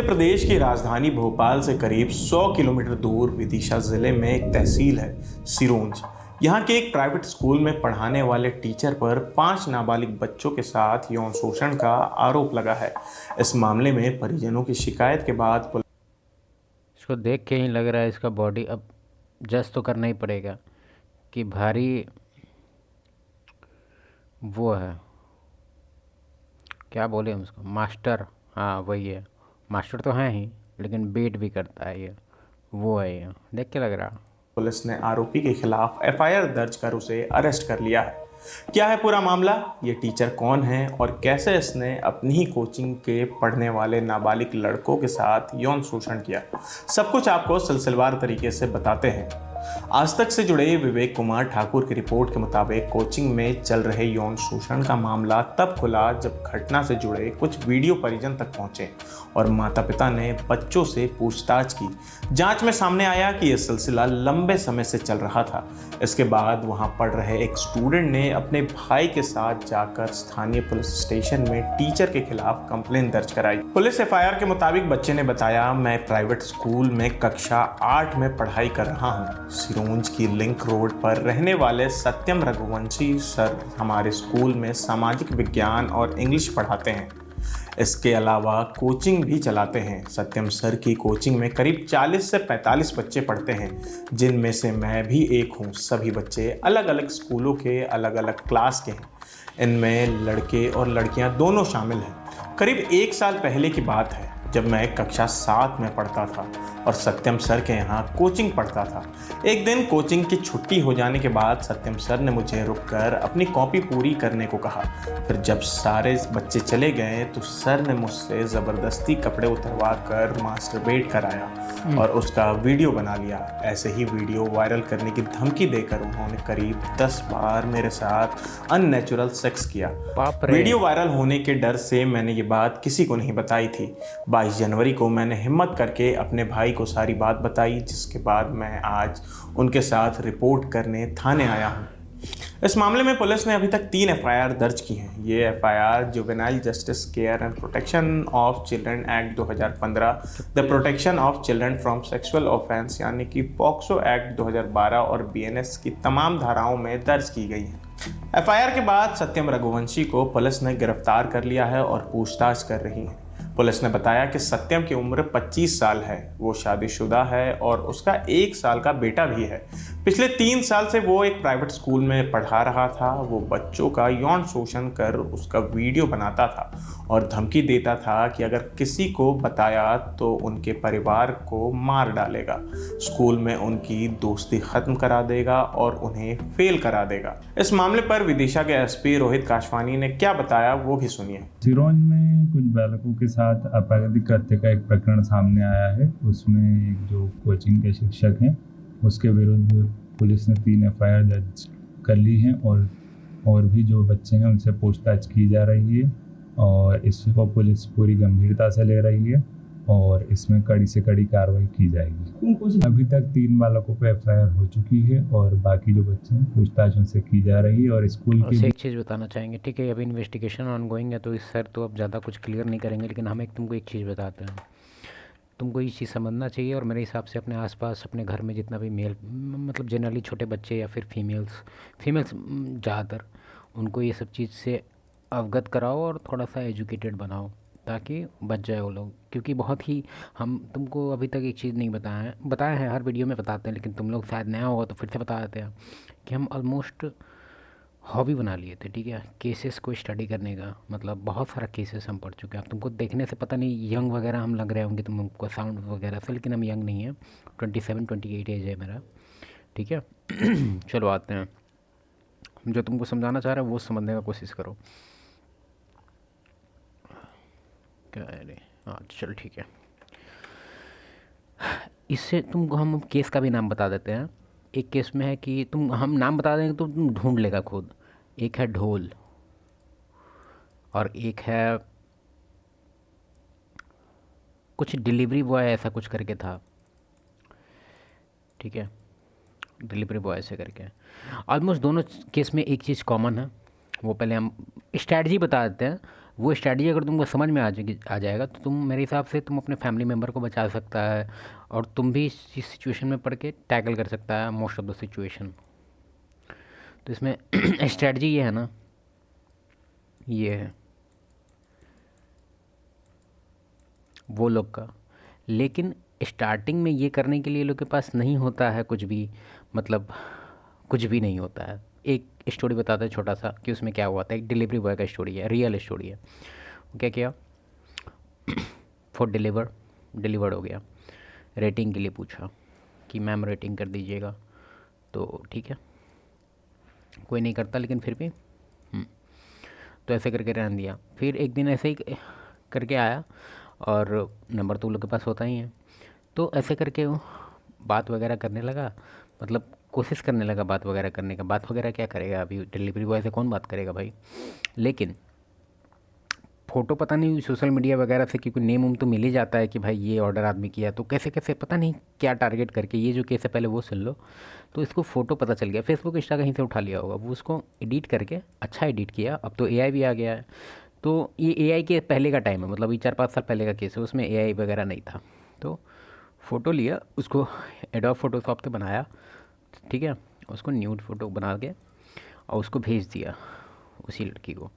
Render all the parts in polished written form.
प्रदेश की राजधानी भोपाल से करीब 100 किलोमीटर दूर विदिशा जिले में एक तहसील है सिरोंज। यहाँ के एक प्राइवेट स्कूल में पढ़ाने वाले टीचर पर 5 नाबालिग बच्चों के साथ यौन शोषण का आरोप लगा है। इस मामले में परिजनों की शिकायत के बाद इसको देख के ही लग रहा है इसका बॉडी अब जज तो करना ही पड़ेगा कि भारी वो है, क्या बोले हम उसको, मास्टर। हाँ वही है, मास्टर तो है ही लेकिन बेट भी करता है ये, वो है ये देख के लग रहा। पुलिस ने आरोपी के खिलाफ एफआईआर दर्ज कर उसे अरेस्ट कर लिया है। क्या है पूरा मामला, ये टीचर कौन है और कैसे इसने अपनी ही कोचिंग के पढ़ने वाले नाबालिग लड़कों के साथ यौन शोषण किया, सब कुछ आपको सिलसिलेवार तरीके से बताते हैं। आज तक से जुड़े विवेक कुमार ठाकुर की रिपोर्ट के मुताबिक कोचिंग में चल रहे यौन शोषण का मामला तब खुला जब घटना से जुड़े कुछ वीडियो परिजन तक पहुंचे और माता पिता ने बच्चों से पूछताछ की। जांच में सामने आया कि यह सिलसिला लंबे समय से चल रहा था। इसके बाद वहां पढ़ रहे एक स्टूडेंट ने अपने भाई के साथ जाकर स्थानीय पुलिस स्टेशन में टीचर के खिलाफ कंप्लेंट दर्ज कराई। पुलिस एफआईआर के मुताबिक बच्चे ने बताया, मैं प्राइवेट स्कूल में कक्षा 8 में पढ़ाई कर रहा हूँ। सिरोंज की लिंक रोड पर रहने वाले सत्यम रघुवंशी सर हमारे स्कूल में सामाजिक विज्ञान और इंग्लिश पढ़ाते हैं। इसके अलावा कोचिंग भी चलाते हैं। सत्यम सर की कोचिंग में करीब 40 से 45 बच्चे पढ़ते हैं, जिनमें से मैं भी एक हूँ। सभी बच्चे अलग अलग स्कूलों के अलग अलग क्लास के हैं। इनमें लड़के और लड़कियाँ दोनों शामिल हैं। करीब 1 साल पहले की बात है जब मैं कक्षा 7 में पढ़ता था और सत्यम सर के यहाँ कोचिंग पढ़ता था। एक दिन कोचिंग की छुट्टी हो जाने के बाद सत्यम सर ने मुझे रुककर अपनी कॉपी पूरी करने को कहा। फिर जब सारे बच्चे चले गए तो सर ने मुझसे ज़बरदस्ती कपड़े उतरवा कर मास्टरबेट कराया और उसका वीडियो बना लिया। ऐसे ही वीडियो वायरल करने की धमकी देकर उन्होंने करीब 10 बार मेरे साथ अननेचुरल सेक्स किया। वीडियो वायरल होने के डर से मैंने ये बात किसी को नहीं बताई थी। 22 जनवरी को मैंने हिम्मत करके अपने भाई को सारी बात बताई, जिसके बाद मैं आज उनके साथ रिपोर्ट करने थाने आया हूँ। इस मामले में पुलिस ने अभी तक 3 एफआईआर दर्ज की हैं। ये FIR juvenile justice care and protection of children act 2015, the protection of children from sexual offence यानी कि पॉक्सो एक्ट 2012 और बीएनएस की तमाम धाराओं में दर्ज की गई हैं। एफआईआर के बाद सत्यम रघुवंशी को पुलिस ने गिरफ्तार कर लिया है और पूछताछ कर रही है। पुलिस ने बताया कि सत्यम की उम्र 25 साल है, वो शादीशुदा है और उसका 1 साल का बेटा भी है। पिछले 3 साल से वो एक प्राइवेट स्कूल में पढ़ा रहा था। वो बच्चों का यौन शोषण कर उसका वीडियो बनाता था और धमकी देता था कि अगर किसी को बताया तो उनके परिवार को मार डालेगा, स्कूल में उनकी दोस्ती खत्म करा देगा और उन्हें फेल करा देगा। इस मामले पर विदिशा के एसपी रोहित काशवानी ने क्या बताया वो भी सुनिए। सिरोंज में कुछ बालकों के साथ अपराधिक कृत्य का एक प्रकरण सामने आया है। उसमें एक जो कोचिंग के शिक्षक हैं उसके विरुद्ध पुलिस ने 3 एफआईआर दर्ज कर ली हैं और भी जो बच्चे हैं उनसे पूछताछ की जा रही है और इसको पुलिस पूरी गंभीरता से ले रही है और इसमें कड़ी से कड़ी कार्रवाई की जाएगी। अभी तक 3 बालकों पर एफआईआर हो चुकी है और बाकी जो बच्चे हैं पूछताछ उनसे की जा रही है। और स्कूल की एक चीज़ बताना चाहेंगे, ठीक है, अभी इन्वेस्टिगेशन ऑनगोइंग है तो इस सर तो अब ज़्यादा कुछ क्लियर नहीं करेंगे, लेकिन हम तुमको एक चीज़ बताते हैं। तुमको ये चीज़ समझना चाहिए और मेरे हिसाब से अपने आसपास अपने घर में जितना भी मेल मतलब जनरली छोटे बच्चे या फिर फीमेल्स ज़्यादातर, उनको ये सब चीज़ से अवगत कराओ और थोड़ा सा एजुकेटेड बनाओ ताकि बच जाए वो लोग। क्योंकि बहुत ही हम तुमको अभी तक एक चीज़ नहीं बताया है हर वीडियो में बताते हैं, लेकिन तुम लोग शायद नया होगा तो फिर से बता देते हैं कि हम ऑलमोस्ट हॉबी बना लिए थे, ठीक है, केसेस को स्टडी करने का। मतलब बहुत सारा केसेस हम पढ़ चुके हैं। अब तुमको देखने से पता नहीं यंग वगैरह हम लग रहे होंगे तुमको साउंड वगैरह से, लेकिन हम यंग नहीं है। 27-28 एज है मेरा, ठीक है। चलो आते हैं, जो तुमको समझाना चाह रहे हैं वो समझने का कोशिश करो। क्या है, हाँ चल ठीक है। इससे तुमको हम केस का भी नाम बता देते हैं। एक केस में है कि हम नाम बता देंगे तो तुम ढूंढ लेगा खुद। एक है ढोल और एक है कुछ डिलीवरी बॉय, ऐसा कुछ करके था, ठीक है, डिलीवरी बॉय ऐसे करके। ऑलमोस्ट दोनों केस में एक चीज़ कॉमन है, वो पहले हम स्ट्रैटेजी बता देते हैं वो स्ट्रैटेजी अगर तुमको समझ में आ जाएगा तो तुम मेरे हिसाब से तुम अपने फैमिली मेम्बर को बचा सकता है और तुम भी इस सिचुएशन में पड़ के टैकल कर सकता है मोस्ट ऑफ द सिचुएशन। तो इसमें स्ट्रैटेजी ये है ना, ये है वो लोग का। लेकिन स्टार्टिंग में ये करने के लिए लोग के पास नहीं होता है कुछ भी, मतलब कुछ भी नहीं होता है। एक स्टोरी बताता है छोटा सा कि उसमें क्या हुआ था। एक डिलीवरी बॉय का स्टोरी है, रियल स्टोरी है। वो क्या किया, फूड डिलीवर्ड हो गया। रेटिंग के लिए पूछा कि मैम रेटिंग कर दीजिएगा, तो ठीक है, कोई नहीं करता लेकिन फिर भी तो ऐसे करके रहने दिया। फिर एक दिन ऐसे ही करके आया और नंबर तो उन लोग के पास होता ही है, तो ऐसे करके वो बात वगैरह करने लगा, मतलब कोशिश करने लगा बात वगैरह करने का। बात वगैरह क्या करेगा, अभी डिलीवरी बॉय से कौन बात करेगा भाई। लेकिन फ़ोटो पता नहीं सोशल मीडिया वगैरह से, क्योंकि नेम उम तो मिल ही जाता है कि भाई ये ऑर्डर आदमी किया, तो कैसे कैसे पता नहीं क्या टारगेट करके, ये जो केस है पहले वो सुन लो। तो इसको फ़ोटो पता चल गया, फेसबुक इंस्टा कहीं से उठा लिया होगा, वो उसको एडिट करके अच्छा एडिट किया। अब तो एआई भी आ गया है, तो ये एआई के पहले का टाइम है, मतलब ये 4-5 साल पहले का केस है, उसमें एआई वगैरह नहीं था। तो फ़ोटो लिया, उसको एडोब फोटोशॉप से बनाया, ठीक है, उसको न्यूड फ़ोटो बना के और उसको भेज दिया उसी लड़की को।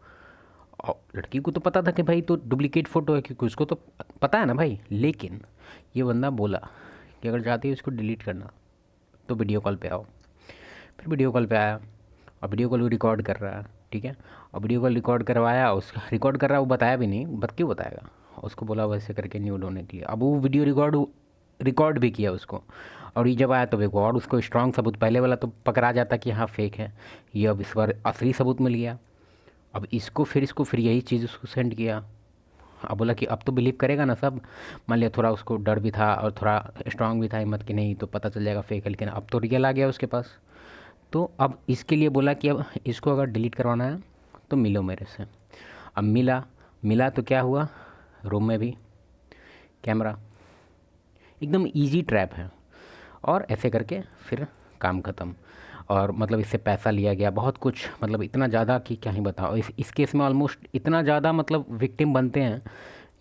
और लड़की को तो पता था कि भाई तो डुप्लीकेट फ़ोटो है, क्योंकि उसको तो पता है ना भाई। लेकिन ये बंदा बोला कि अगर चाहते हो इसको डिलीट करना तो वीडियो कॉल पे आओ। फिर वीडियो कॉल पे आया और वीडियो कॉल रिकॉर्ड कर रहा है, ठीक है। और वीडियो कॉल रिकॉर्ड करवाया, उसका रिकॉर्ड कर रहा है, वो बताया भी नहीं, क्यों बताएगा। उसको बोला वैसे करके न्यूड होने के लिए। अब वो वीडियो रिकॉर्ड भी किया उसको, और ये जब आया तो देखो, और उसको स्ट्रॉन्ग सबूत, पहले वाला तो पकड़ा जाता कि हाँ फेक है, ये अब इस बार असली सबूत मिल गया। अब इसको फिर यही चीज़ उसको सेंड किया। अब बोला कि अब तो बिलीव करेगा ना सब। मान लिया थोड़ा उसको डर भी था और थोड़ा स्ट्रांग भी था हिम्मत कि नहीं तो पता चल जाएगा फेक है, लेकिन अब तो रियल आ गया उसके पास। तो अब इसके लिए बोला कि अब इसको अगर डिलीट करवाना है तो मिलो मेरे से। अब मिला तो क्या हुआ, रूम में भी कैमरा, एकदम इजी ट्रैप है। और ऐसे करके फिर काम ख़त्म। और मतलब इससे पैसा लिया गया, बहुत कुछ, मतलब इतना ज़्यादा कि क्या ही बताओ। इस केस में ऑलमोस्ट इतना ज़्यादा मतलब विक्टिम बनते हैं,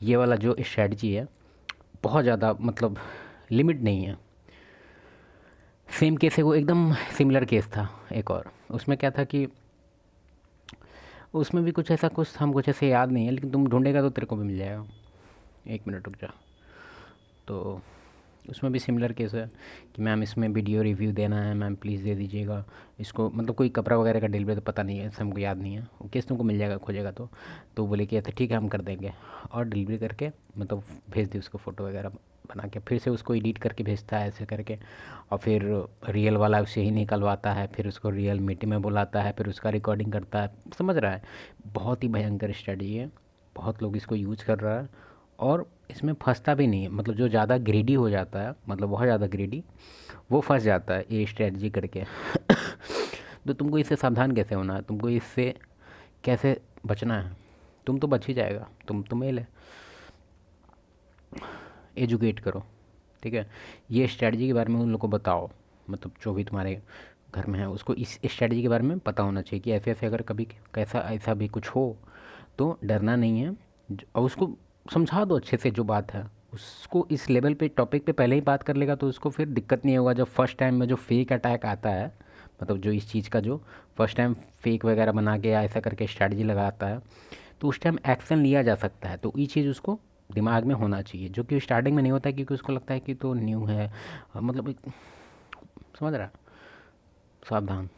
ये वाला जो स्ट्रेटजी है बहुत ज़्यादा, मतलब लिमिट नहीं है। सेम केस है वो, एकदम सिमिलर केस था एक और। उसमें क्या था कि उसमें भी कुछ ऐसा कुछ हम कुछ ऐसे याद नहीं है, लेकिन तुम ढूंढेगा तो तेरे को भी मिल जाएगा। 1 मिनट रुक जा। तो उसमें भी सिमिलर केस है कि मैम इसमें वीडियो रिव्यू देना है, मैम प्लीज़ दे दीजिएगा इसको, मतलब कोई कपड़ा वगैरह का डिलीवरी तो पता नहीं है, ऐसा हमको याद नहीं है। वो केस तुमको मिल जाएगा खोजेगा तो बोले कि अच्छा ठीक है हम कर देंगे, और डिलीवरी करके मतलब भेज दी उसको फ़ोटो वगैरह बना के, फिर से उसको एडिट करके भेजता है ऐसे करके। और फिर रियल वाला उसे ही निकलवाता है, फिर उसको रियल मीटिंग में बुलाता है, फिर उसका रिकॉर्डिंग करता है। समझ रहा है, बहुत ही भयंकर स्ट्रेटजी है, बहुत लोग इसको यूज कर रहा है और इसमें फंसता भी नहीं है। मतलब जो ज़्यादा ग्रेडी हो जाता है, मतलब बहुत ज़्यादा ग्रेडी, वो फंस जाता है ये स्ट्रेटजी करके। तो तुमको इससे सावधान कैसे होना है, तुमको इससे कैसे बचना है। तुम तो बच ही जाएगा, तो मेल है। एजुकेट करो, ठीक है। ये स्ट्रेटजी के बारे में उन लोग को बताओ, मतलब जो भी तुम्हारे घर में है उसको इस स्ट्रेटजी के बारे में पता होना चाहिए कि ऐसे ऐसे अगर कभी कैसा ऐसा भी कुछ हो तो डरना नहीं है। और उसको समझा दो अच्छे से जो बात है, उसको इस लेवल पे टॉपिक पे पहले ही बात कर लेगा तो उसको फिर दिक्कत नहीं होगा। जब फर्स्ट टाइम में जो फेक अटैक आता है, मतलब जो इस चीज़ का जो फर्स्ट टाइम फेक वगैरह बना के या ऐसा करके स्ट्रैटेजी लगाता है, तो उस टाइम एक्शन लिया जा सकता है। तो ये चीज़ उसको दिमाग में होना चाहिए, जो कि स्टार्टिंग में नहीं होता है, क्योंकि उसको लगता है कि तो न्यू है, मतलब समझ रहा है। सावधान।